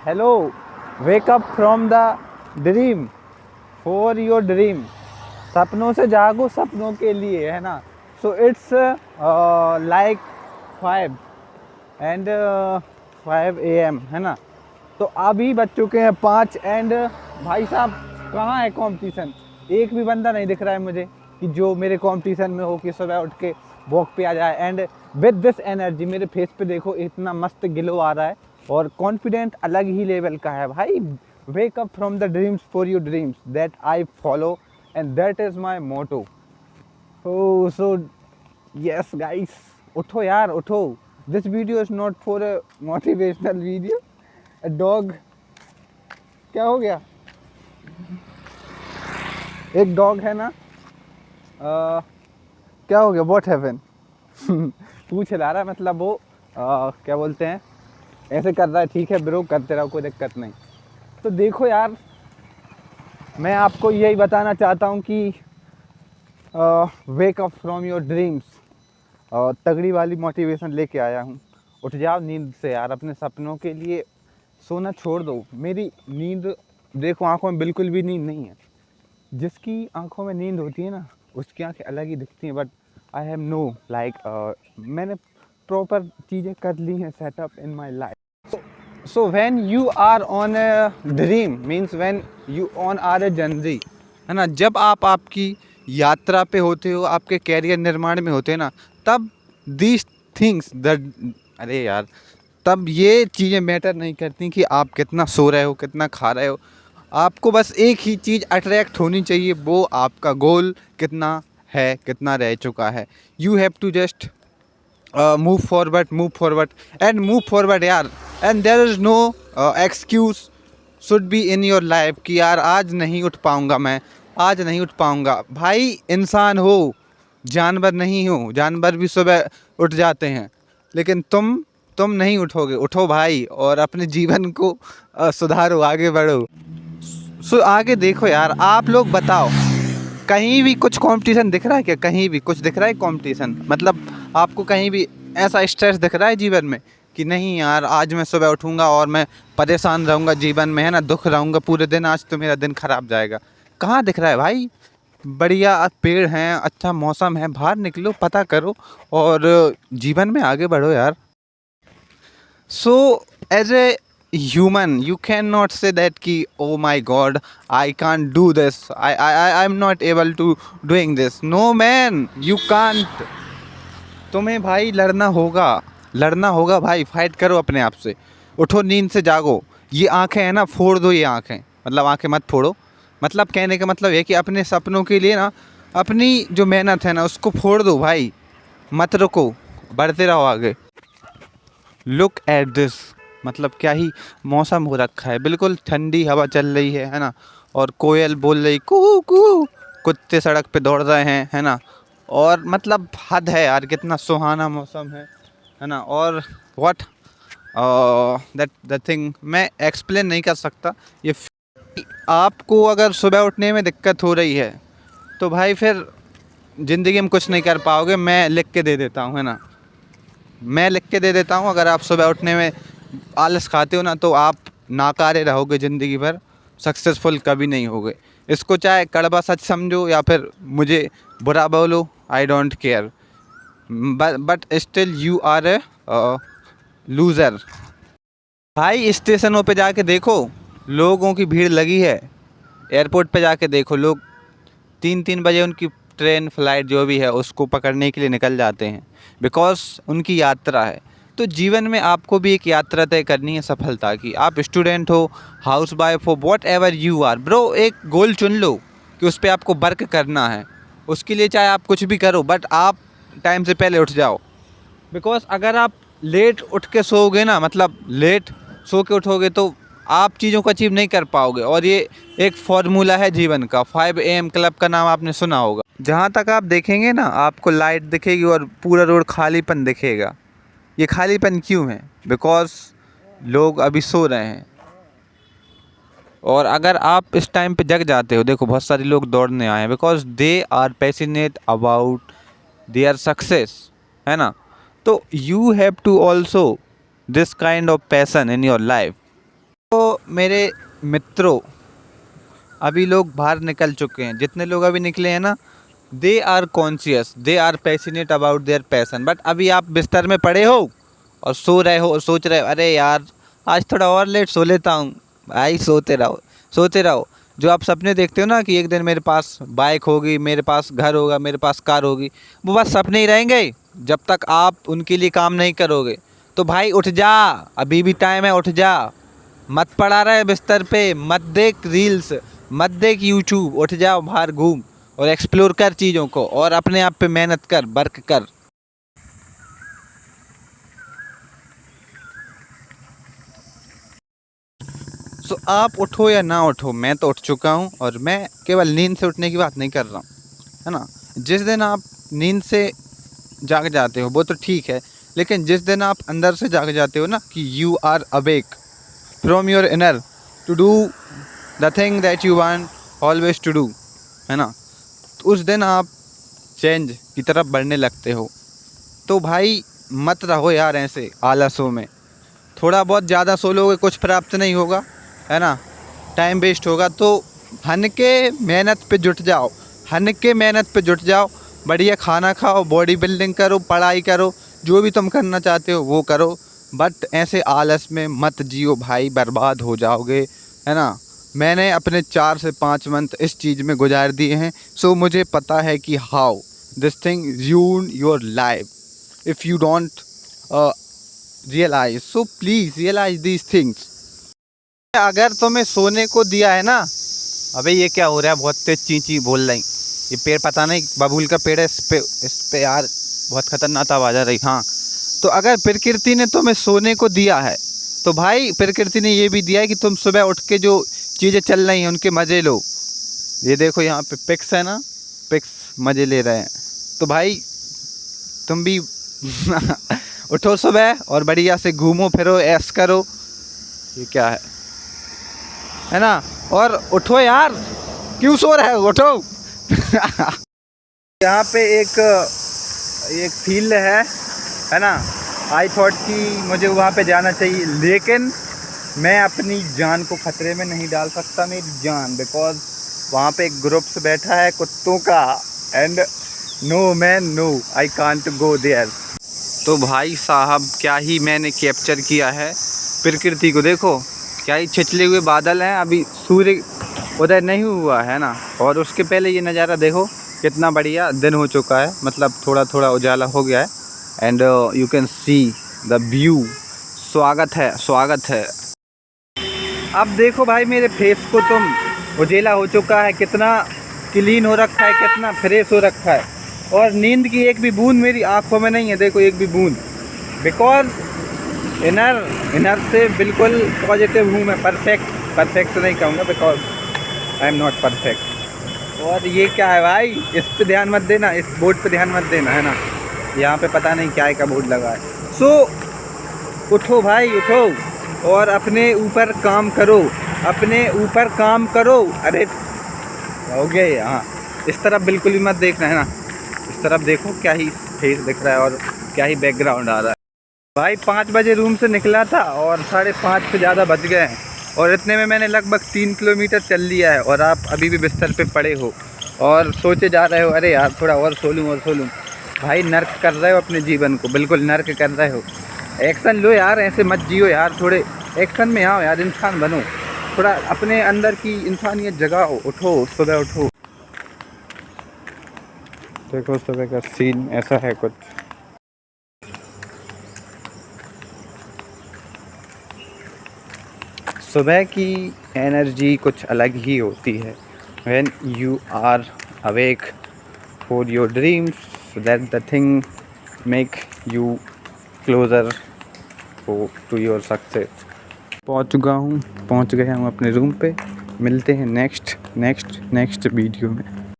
Hello, wake up from the dream for your dream. सपनों से जागो सपनों के लिए, है ना। सो इट्स लाइक 5 है ना। तो अभी बज चुके हैं 5 एंड भाई साहब कहाँ है कंपटीशन। एक भी बंदा नहीं दिख रहा है मुझे कि जो मेरे कंपटीशन में हो, कि सुबह उठ के वॉक पे आ जाए। एंड विद दिस एनर्जी मेरे फेस पे देखो इतना मस्त ग्लो आ रहा है और कॉन्फिडेंट अलग ही लेवल का है भाई। Wake up from the dreams for your dreams that I follow and that is my motto. So yes guys, उठो यार उठो। This video is not for a motivational video. A dog, क्या हो गया? एक डॉग है ना, क्या हो गया? What happen? पूछ ला रहा है, मतलब वो क्या बोलते हैं, ऐसे कर रहा है। ठीक है ब्रो, करते रहो, कोई दिक्कत नहीं। तो देखो यार, मैं आपको यही बताना चाहता हूँ कि वेक अप फ्रॉम योर ड्रीम्स, तगड़ी वाली मोटिवेशन लेके आया हूँ। उठ जाओ नींद से यार, अपने सपनों के लिए सोना छोड़ दो। मेरी नींद देखो, आंखों में बिल्कुल भी नींद नहीं है। जिसकी आंखों में नींद होती है ना, उसकी आंखें अलग ही दिखती हैं। But I have no like, मैंने प्रॉपर चीज़ें कर ली हैं setup in my life. So when you are on a dream means when you on are a journey, है ना। जब आप आपकी यात्रा पे होते हो, आपके कैरियर निर्माण में होते हैं ना, तब दीज थिंग्स द अरे यार, तब ये चीज़ें मैटर नहीं करती कि आप कितना सो रहे हो, कितना खा रहे हो। आपको बस एक ही चीज़ अट्रैक्ट होनी चाहिए, वो आपका गोल कितना है, कितना रह चुका है। You have to just move forward and move forward यार। And there is no excuse should be in your life कि यार आज नहीं उठ पाऊँगा, मैं आज नहीं उठ पाऊँगा। भाई इंसान हो, जानवर नहीं हो। जानवर भी सुबह उठ जाते हैं, लेकिन तुम नहीं उठोगे। उठो भाई और अपने जीवन को सुधारो, आगे बढ़ो। सो आगे देखो यार, आप लोग बताओ, कहीं भी कुछ कंपटीशन दिख रहा है क्या? कहीं भी कुछ दिख रहा है कंपटीशन? मतलब आपको कहीं भी ऐसा स्ट्रेस दिख रहा है जीवन में कि नहीं यार आज मैं सुबह उठूंगा और मैं परेशान रहूंगा जीवन में, है ना, दुख रहूंगा पूरे दिन, आज तो मेरा दिन खराब जाएगा? कहाँ दिख रहा है भाई? बढ़िया पेड़ हैं, अच्छा मौसम है, बाहर निकलो, पता करो और जीवन में आगे बढ़ो यार। So, as a human, you cannot say that ki, oh my God, I can't do this. I'm not able to doing this. No man, you can't. तुम्हें भाई लड़ना होगा भाई, फाइट करो अपने आप से। उठो नींद से, जागो। ये आंखें हैं ना, फोड़ दो ये आंखें। मतलब आंखें मत फोड़ो, मतलब कहने का मतलब ये कि अपने सपनों के लिए ना, अपनी जो मेहनत है ना उसको फोड़ दो भाई, मत रुको, बढ़ते रहो आगे। लुक एट दिस, मतलब क्या ही मौसम हो रखा है, बिल्कुल ठंडी हवा चल रही है ना। और कोयल बोल रही कू कू, कुत्ते सड़क पे दौड़ रहे हैं, है ना। और मतलब हद है यार, कितना सुहाना मौसम है ना। और व्हाट दैट द थिंग मैं एक्सप्लेन नहीं कर सकता ये। आपको अगर सुबह उठने में दिक्कत हो रही है तो भाई फिर ज़िंदगी में कुछ नहीं कर पाओगे। मैं लिख के दे देता हूँ, है ना, मैं लिख के दे देता हूँ। अगर आप सुबह उठने में आलस खाते हो ना, तो आप नाकारे रहोगे ज़िंदगी भर, सक्सेसफुल कभी नहीं होगे। इसको चाहे कड़वा सच समझो या फिर मुझे बुरा बोलो, I don't care, but still you are a loser. भाई स्टेशनों पे जाके देखो, लोगों की भीड़ लगी है। एयरपोर्ट पे जाके देखो, लोग 3-3 बजे उनकी ट्रेन फ्लाइट जो भी है उसको पकड़ने के लिए निकल जाते हैं, बिकॉज उनकी यात्रा है। तो जीवन में आपको भी एक यात्रा तय करनी है सफलता की। आप स्टूडेंट हो, हाउस वाइफ हो, whatever you are bro, एक गोल चुन लो कि उस पर आपको वर्क करना है। उसके लिए चाहे आप कुछ भी करो, बट आप टाइम से पहले उठ जाओ। बिकॉज अगर आप लेट उठ के सोओगे ना, मतलब लेट सो के उठोगे, तो आप चीज़ों को अचीव नहीं कर पाओगे। और ये एक फार्मूला है जीवन का, 5 AM क्लब का नाम आपने सुना होगा। जहाँ तक आप देखेंगे ना, आपको लाइट दिखेगी और पूरा रोड खालीपन दिखेगा। ये खालीपन क्यों है? बिकॉज लोग अभी सो रहे हैं। और अगर आप इस टाइम पे जग जाते हो, देखो बहुत सारे लोग दौड़ने आए हैं, because they are passionate about their success, है ना। तो you have to also this kind of passion in your life. तो मेरे मित्रों, अभी लोग बाहर निकल चुके हैं, जितने लोग अभी निकले हैं ना, they are conscious, they are passionate about their passion. But अभी आप बिस्तर में पड़े हो और सो रहे हो और सोच रहे हो अरे यार आज थोड़ा और लेट सो लेता हूँ। भाई सोते रहो, सोते रहो। जो आप सपने देखते हो ना कि एक दिन मेरे पास बाइक होगी, मेरे पास घर होगा, मेरे पास कार होगी, वो बस सपने ही रहेंगे जब तक आप उनके लिए काम नहीं करोगे। तो भाई उठ जा, अभी भी टाइम है, उठ जा। मत पड़ा रहे बिस्तर पे, मत देख रील्स, मत देख यूट्यूब, उठ जाओ बाहर घूम और एक्सप्लोर कर चीज़ों को और अपने आप पे मेहनत कर, वर्क कर। सो आप उठो या ना उठो, मैं तो उठ चुका हूँ और मैं केवल नींद से उठने की बात नहीं कर रहा हूँ, है ना। जिस दिन आप नींद से जाग जाते हो वो तो ठीक है, लेकिन जिस दिन आप अंदर से जाग जाते हो ना कि you are awake from your inner to do the thing that you want always to do, है ना, तो उस दिन आप चेंज की तरफ बढ़ने लगते हो। तो भाई मत रहो यार ऐसे आलसों में। थोड़ा बहुत ज़्यादा सो लोगे कुछ प्राप्त नहीं होगा, है ना, टाइम वेस्ट होगा। तो हन के मेहनत पे जुट जाओ, हन के मेहनत पे जुट जाओ। बढ़िया खाना खाओ, बॉडी बिल्डिंग करो, पढ़ाई करो, जो भी तुम करना चाहते हो वो करो। बट ऐसे आलस में मत जियो भाई, बर्बाद हो जाओगे, है ना। मैंने अपने 4 से 5 मंथ इस चीज़ में गुजार दिए हैं, सो मुझे पता है कि how this thing ruin your life if you don't realise. So please realise these things. अगर तुम्हें सोने को दिया है ना, अबे ये क्या हो रहा है, बहुत तेज ची ची बोल रही। ये पेड़ पता नहीं बबूल का पेड़ है, इस पे यार बहुत खतरनाक आवाज़ आ रही। हाँ, तो अगर प्रकृति ने तुम्हें सोने को दिया है तो भाई प्रकृति ने ये भी दिया है कि तुम सुबह उठ के जो चीज़ें चल रही हैं उनके मज़े लो। ये देखो यहाँ पे पिक्स है ना, पिक्स मज़े ले रहे हैं। तो भाई तुम भी उठो सुबह और बढ़िया से घूमो फिरो, ऐश करो। ये क्या है ना। और उठो यार, क्यों सो रहे हो, उठो। यहाँ पे एक एक फील्ड है ना। आई थॉट कि मुझे वहाँ पे जाना चाहिए, लेकिन मैं अपनी जान को खतरे में नहीं डाल सकता, मेरी जान, बिकॉज वहाँ पे एक ग्रुप्स बैठा है कुत्तों का, and no man no, I can't go there. तो भाई साहब क्या ही मैंने कैप्चर किया है प्रकृति को, देखो क्या ही छिछले हुए बादल हैं, अभी सूर्य उदय नहीं हुआ है ना। और उसके पहले ये नज़ारा देखो कितना बढ़िया दिन हो चुका है, मतलब थोड़ा थोड़ा उजाला हो गया है, and you can see the view. स्वागत है, स्वागत है। अब देखो भाई मेरे फेस को तुम, उजेला हो चुका है, कितना क्लीन हो रखा है, कितना फ्रेश हो रखा है, और नींद की एक भी बूंद मेरी आंखों में नहीं है, देखो एक भी बूंद, बिकॉज इनर से बिल्कुल पॉजिटिव हूँ मैं। परफेक्ट नहीं कहूँगा because I am not perfect. और ये क्या है भाई, इस पे ध्यान मत देना, इस बोर्ड पे ध्यान मत देना, है ना। यहाँ पे पता नहीं क्या का बोर्ड लगा है। सो उठो भाई उठो और अपने ऊपर काम करो, अपने ऊपर काम करो। अरे हो गया, हाँ इस तरफ बिल्कुल भी मत देखना, है ना। इस तरफ देखो क्या ही फेस दिख रहा है और क्या ही बैकग्राउंड आ रहा है। भाई 5 बजे रूम से निकला था और 5:30 से ज़्यादा बज गए हैं, और इतने में मैंने लगभग 3 किलोमीटर चल लिया है, और आप अभी भी बिस्तर पे पड़े हो और सोचे जा रहे हो अरे यार थोड़ा और सो लूँ और सो लूँ। भाई नर्क कर रहे हो अपने जीवन को, बिल्कुल नर्क कर रहे हो। एक्शन लो यार, ऐसे मत जियो यार, थोड़े एक्शन में आओ यार, इंसान बनो, थोड़ा अपने अंदर की इंसानियत जगाओ। उठो सुबह उठो। देखो सुबह का सीन ऐसा है कुछ। सुबह की एनर्जी कुछ अलग ही होती है। When you are awake for your dreams, that the thing make you closer to your success. पहुंच गया हूँ अपने रूम पे। मिलते हैं नेक्स्ट वीडियो में।